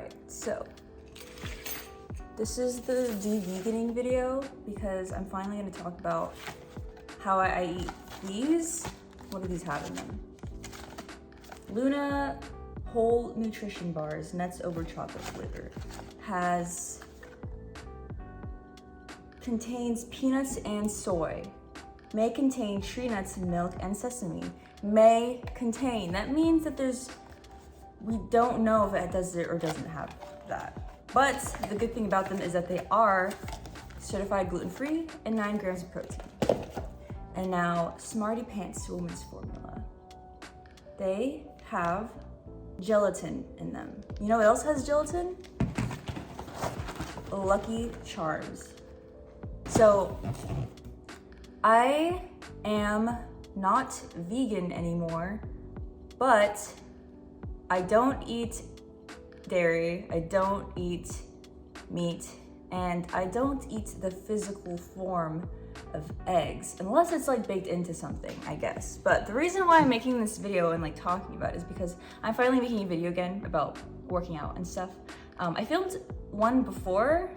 Alright, so this is the de-veganing video because I'm finally going to talk about how I eat these. What do these have in them? Luna Whole Nutrition Bars, nuts over chocolate flavor. Contains peanuts and soy. May contain tree nuts, milk, and sesame. May contain. That means that we don't know if it does it or doesn't have that. But the good thing about them is that they are certified gluten-free and 9 grams of protein. And now, Smarty Pants Women's Formula. They have gelatin in them. You know what else has gelatin? Lucky Charms. So, I am not vegan anymore, but I don't eat dairy, I don't eat meat, and I don't eat the physical form of eggs, unless it's like baked into something, I guess. But the reason why I'm making this video and like talking about it is because I'm finally making a video again about working out and stuff. I filmed one before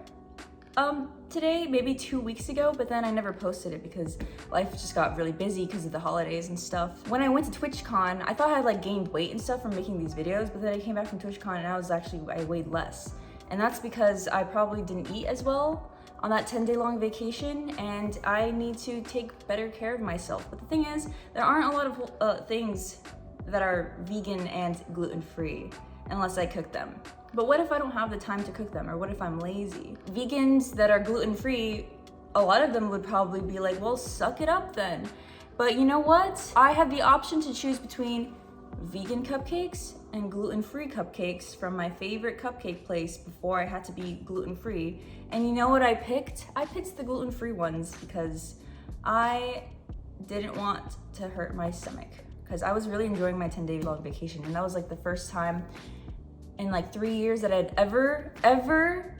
today, maybe 2 weeks ago, but then I never posted it because life just got really busy because of the holidays and stuff. When I went to TwitchCon, I thought I had like gained weight and stuff from making these videos, but then I came back from TwitchCon and I weighed less. And that's because I probably didn't eat as well on that 10-day long vacation, and I need to take better care of myself. But the thing is, there aren't a lot of things that are vegan and gluten-free unless I cook them. But what if I don't have the time to cook them, or what if I'm lazy? Vegans that are gluten-free, a lot of them would probably be like, well, suck it up then. But you know what? I had the option to choose between vegan cupcakes and gluten-free cupcakes from my favorite cupcake place before I had to be gluten-free. And you know what I picked? I picked the gluten-free ones because I didn't want to hurt my stomach, because I was really enjoying my 10-day long vacation, and that was like the first time in like 3 years that I'd ever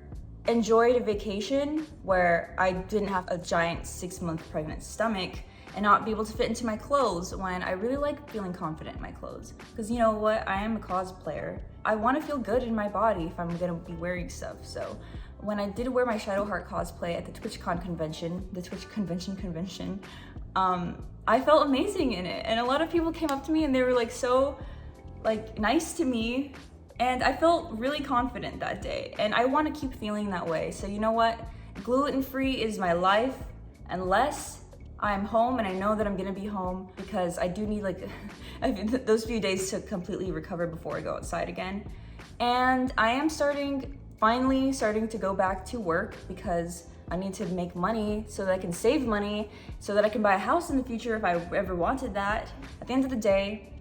enjoyed a vacation where I didn't have a giant 6-month pregnant stomach and not be able to fit into my clothes when I really like feeling confident in my clothes. Because you know what, I am a cosplayer. I want to feel good in my body if I'm gonna be wearing stuff. So when I did wear my Shadowheart cosplay at the TwitchCon convention, I felt amazing in it. And a lot of people came up to me and they were like so like nice to me. And I felt really confident that day, and I want to keep feeling that way. So you know what? Gluten-free is my life, unless I'm home, and I know that I'm gonna be home because I do need like those few days to completely recover before I go outside again. And I am finally starting to go back to work because I need to make money so that I can save money so that I can buy a house in the future if I ever wanted that. At the end of the day,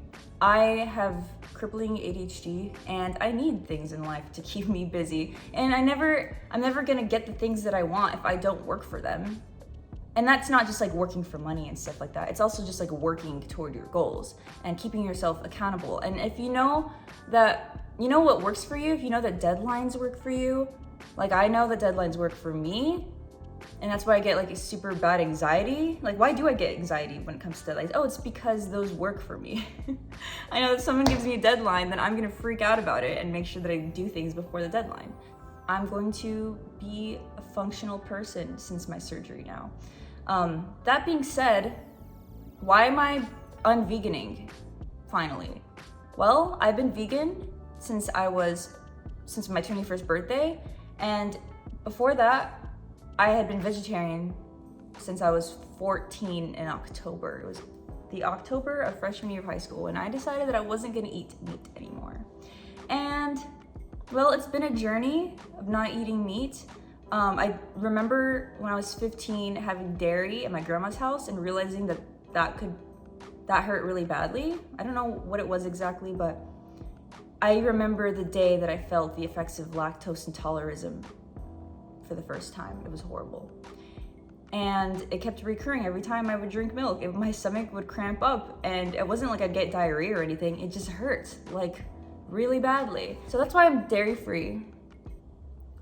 I have crippling ADHD and I need things in life to keep me busy. And I'm never gonna get the things that I want if I don't work for them. And that's not just like working for money and stuff like that. It's also just like working toward your goals and keeping yourself accountable. And if you know what works for you, if you know that deadlines work for you, like I know that deadlines work for me, and that's why I get like a super bad anxiety. Like, why do I get anxiety when it comes to deadlines? Oh, it's because those work for me. I know if someone gives me a deadline, then I'm gonna freak out about it and make sure that I do things before the deadline. I'm going to be a functional person since my surgery now. That being said, why am I unveganing finally? Well, I've been vegan since my 21st birthday, and before that, I had been vegetarian since I was 14 in October. It was the October of freshman year of high school, and I decided that I wasn't gonna eat meat anymore. And well, it's been a journey of not eating meat. I remember when I was 15 having dairy at my grandma's house and realizing that hurt really badly. I don't know what it was exactly, but I remember the day that I felt the effects of lactose intolerism for the first time. It was horrible. And it kept recurring every time I would drink milk. My stomach would cramp up, and it wasn't like I'd get diarrhea or anything. It just hurt like really badly. So that's why I'm dairy-free.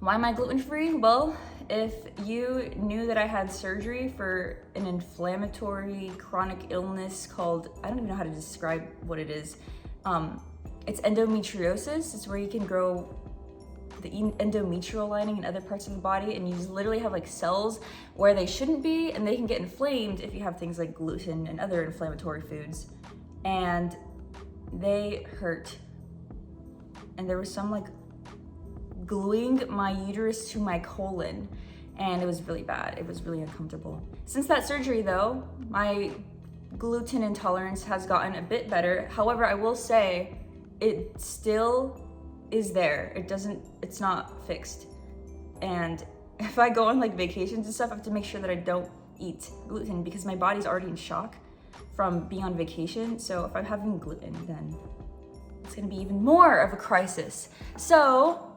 Why am I gluten-free? Well, if you knew that I had surgery for an inflammatory chronic illness called, I don't even know how to describe what it is. It's endometriosis. It's where you can grow the endometrial lining and other parts of the body, and you just literally have like cells where they shouldn't be, and they can get inflamed if you have things like gluten and other inflammatory foods, and they hurt. And there was some like gluing my uterus to my colon, and it was really bad. It was really uncomfortable. Since that surgery though, my gluten intolerance has gotten a bit better. However, I will say it still is there. It's not fixed. And if I go on like vacations and stuff, I have to make sure that I don't eat gluten because my body's already in shock from being on vacation. So if I'm having gluten, then it's gonna be even more of a crisis. So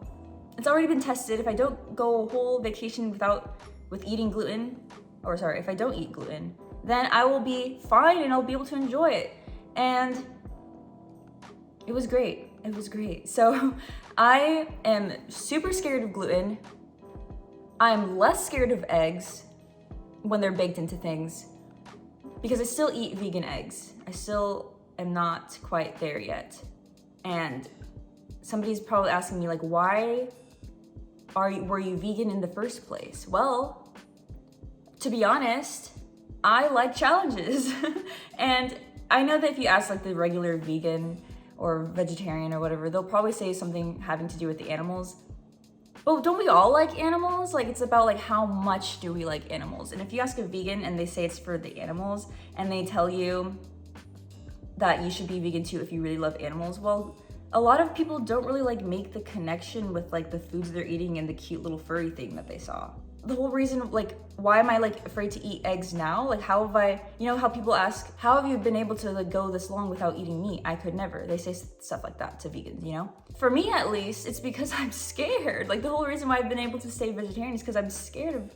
it's already been tested. If I don't go a whole vacation with eating gluten, or sorry, if I don't eat gluten, then I will be fine and I'll be able to enjoy it. And it was great. It was great. So I am super scared of gluten. I'm less scared of eggs when they're baked into things because I still eat vegan eggs. I still am not quite there yet. And somebody's probably asking me like, why were you vegan in the first place? Well, to be honest, I like challenges. And I know that if you ask like the regular vegan or vegetarian or whatever, they'll probably say something having to do with the animals. But don't we all like animals? Like it's about like how much do we like animals? And if you ask a vegan and they say it's for the animals and they tell you that you should be vegan too if you really love animals, well, a lot of people don't really like make the connection with like the foods they're eating and the cute little furry thing that they saw. The whole reason, like, why am I like afraid to eat eggs now? Like, how have I, you know, how people ask, how have you been able to like go this long without eating meat? I could never. They say stuff like that to vegans, you know? For me, at least, it's because I'm scared. Like, the whole reason why I've been able to stay vegetarian is because I'm scared of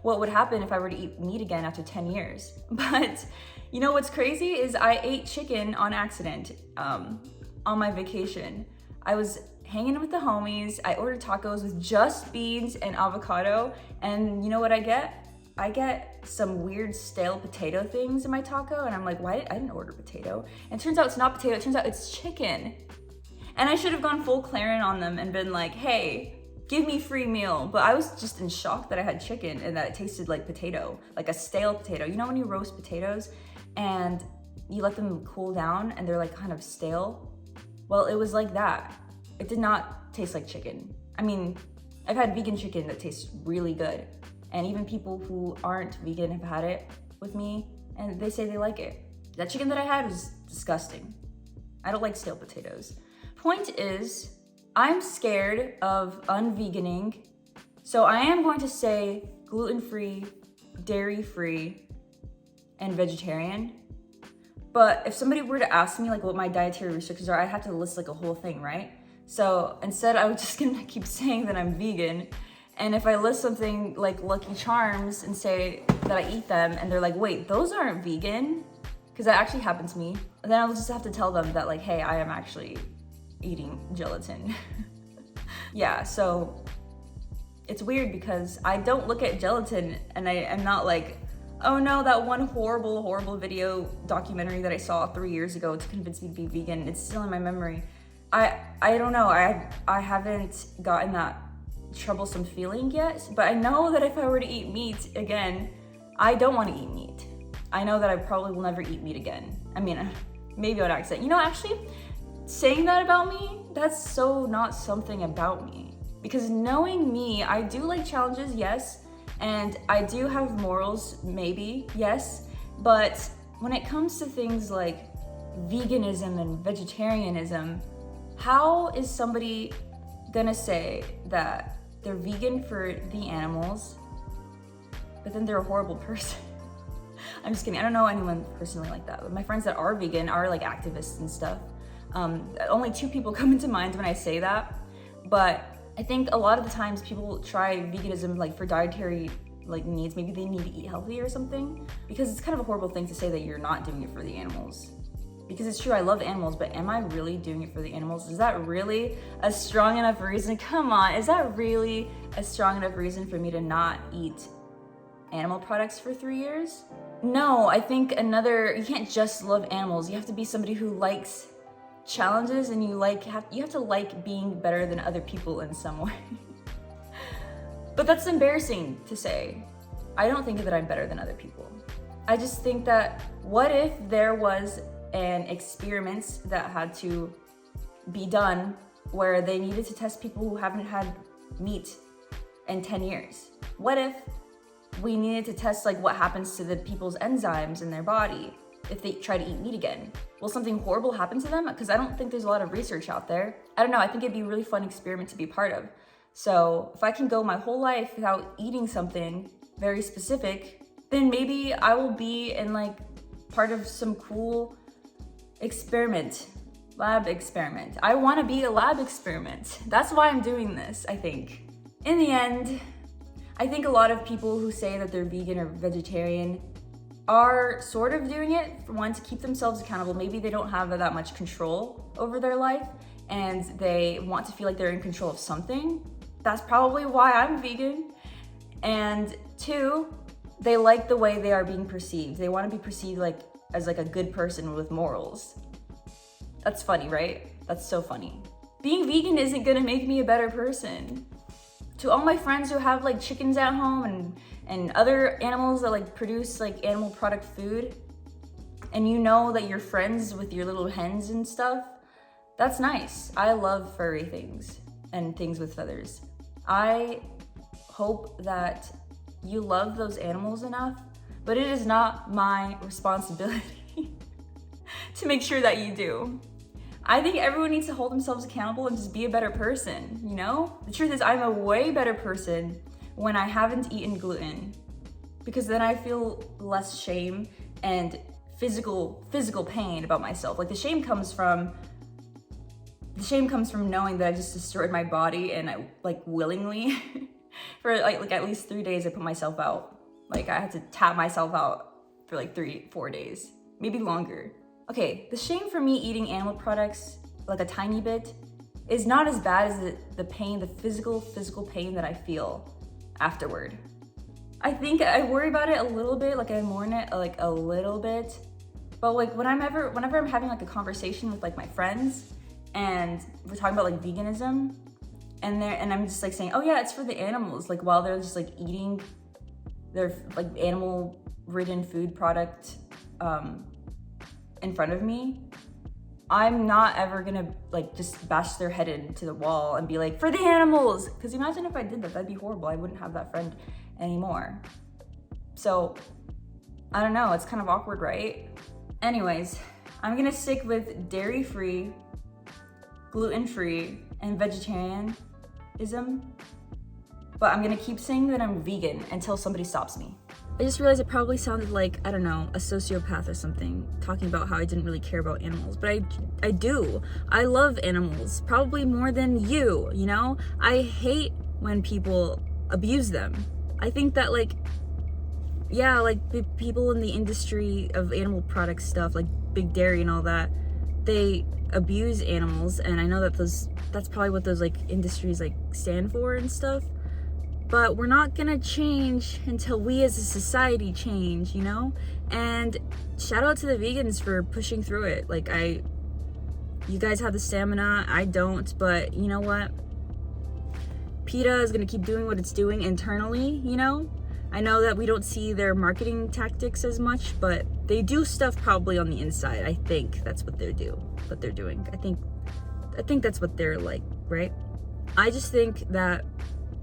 what would happen if I were to eat meat again after 10 years. But you know what's crazy is I ate chicken on accident on my vacation. I was hanging with the homies. I ordered tacos with just beans and avocado. And you know what I get? I get some weird stale potato things in my taco. And I'm like, why? I didn't order potato. And it turns out it's not potato. It turns out it's chicken. And I should have gone full Claren on them and been like, hey, give me free meal. But I was just in shock that I had chicken and that it tasted like potato, like a stale potato. You know when you roast potatoes and you let them cool down and they're like kind of stale? Well, it was like that. It did not taste like chicken. I mean, I've had vegan chicken that tastes really good. And even people who aren't vegan have had it with me and they say they like it. That chicken that I had was disgusting. I don't like stale potatoes. Point is, I'm scared of unveganing. So I am going to say gluten-free, dairy-free, and vegetarian. But if somebody were to ask me like what my dietary restrictions are, I'd have to list like a whole thing, right? So instead, I was just gonna keep saying that I'm vegan. And if I list something like Lucky Charms and say that I eat them and they're like, wait, those aren't vegan, because that actually happened to me, then I'll just have to tell them that like, hey, I am actually eating gelatin. Yeah, so it's weird because I don't look at gelatin and I am not like, oh no, that one horrible video documentary that I saw 3 years ago to convince me to be vegan, it's still in my memory. I don't know, I haven't gotten that troublesome feeling yet, but I know that if I were to eat meat again, I don't want to eat meat. I know that I probably will never eat meat again. I mean, maybe on accident. You know, actually, saying that about me, that's so not something about me. Because knowing me, I do like challenges, yes, and I do have morals, maybe, yes, but when it comes to things like veganism and vegetarianism, how is somebody gonna say that they're vegan for the animals, but then they're a horrible person? I'm just kidding. I don't know anyone personally like that. But my friends that are vegan are like activists and stuff. Only 2 people come into mind when I say that. But I think a lot of the times people try veganism like for dietary like needs. Maybe they need to eat healthy or something. Because it's kind of a horrible thing to say that you're not doing it for the animals. Because it's true, I love animals, but am I really doing it for the animals? Is that really a strong enough reason? Come on, is that really a strong enough reason for me to not eat animal products for 3 years? No, I think you can't just love animals. You have to be somebody who likes challenges and you have to like being better than other people in some way. But that's embarrassing to say. I don't think that I'm better than other people. I just think that what if there was an experiment that had to be done where they needed to test people who haven't had meat in 10 years? What if we needed to test like what happens to the people's enzymes in their body if they try to eat meat again? Will something horrible happen to them? Because I don't think there's a lot of research out there. I don't know, I think it'd be a really fun experiment to be part of. So if I can go my whole life without eating something very specific, then maybe I will be in like part of some cool experiment, lab experiment. I want to be a lab experiment. That's why I'm doing this, I think. In the end, I think a lot of people who say that they're vegan or vegetarian are sort of doing it for one, to keep themselves accountable. Maybe they don't have that much control over their life and they want to feel like they're in control of something. That's probably why I'm vegan. And two, they like the way they are being perceived. They want to be perceived like as like a good person with morals. That's funny, right? That's so funny. Being vegan isn't gonna make me a better person. To all my friends who have like chickens at home and other animals that like produce like animal product food, and you know that you're friends with your little hens and stuff, that's nice. I love furry things and things with feathers. I hope that you love those animals enough, but it is not my responsibility to make sure that you do. I think everyone needs to hold themselves accountable and just be a better person, you know? The truth is, I'm a way better person when I haven't eaten gluten, because then I feel less shame and physical pain about myself. Like the shame comes from knowing that I just destroyed my body, and I like willingly for like at least 3 days I put myself out. Like I had to tap myself out for like 3-4 days, maybe longer. Okay, the shame for me eating animal products, like a tiny bit, is not as bad as the pain, the physical pain that I feel afterward. I think I worry about it a little bit, like I mourn it like a little bit. But like whenever I'm having like a conversation with like my friends and we're talking about like veganism, and I'm just like saying, oh yeah, it's for the animals, like while they're just like eating their like animal ridden food product in front of me, I'm not ever gonna like just bash their head into the wall and be like, for the animals, because imagine if I did that, that'd be horrible. I wouldn't have that friend anymore. So I don't know, it's kind of awkward, right? Anyways, I'm gonna stick with dairy-free, gluten-free, and vegetarianism, but I'm gonna keep saying that I'm vegan until somebody stops me. I just realized it probably sounded like, I don't know, a sociopath or something, talking about how I didn't really care about animals, but I do. I love animals, probably more than you know? I hate when people abuse them. I think that like, yeah, like the people in the industry of animal product stuff, like big dairy and all that, they abuse animals, and I know that that's probably what those like industries like stand for and stuff. But we're not gonna change until we as a society change, you know? And shout out to the vegans for pushing through it. Like you guys have the stamina, I don't, but you know what? PETA is gonna keep doing what it's doing internally, you know? I know that we don't see their marketing tactics as much, but they do stuff probably on the inside. I think that's what they're doing. I think that's what they're like, right? I just think that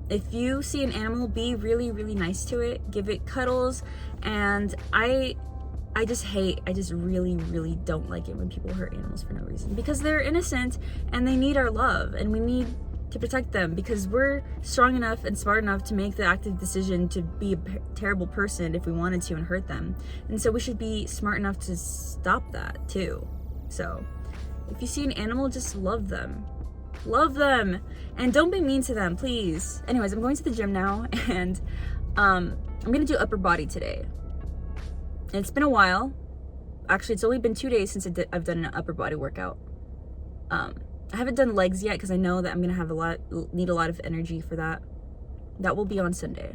if you see an animal, be really, really nice to it, give it cuddles, and I just really, really don't like it when people hurt animals for no reason, because they're innocent and they need our love, and we need to protect them because we're strong enough and smart enough to make the active decision to be a terrible person if we wanted to and hurt them. And so we should be smart enough to stop that too. So if you see an animal, just love them. Love them, and don't be mean to them, please. Anyways, I'm going to the gym now, and I'm gonna do upper body today. And it's been a while. Actually, it's only been 2 days since I've done an upper body workout. I haven't done legs yet because I know that I'm gonna need a lot of energy for that. That will be on Sunday.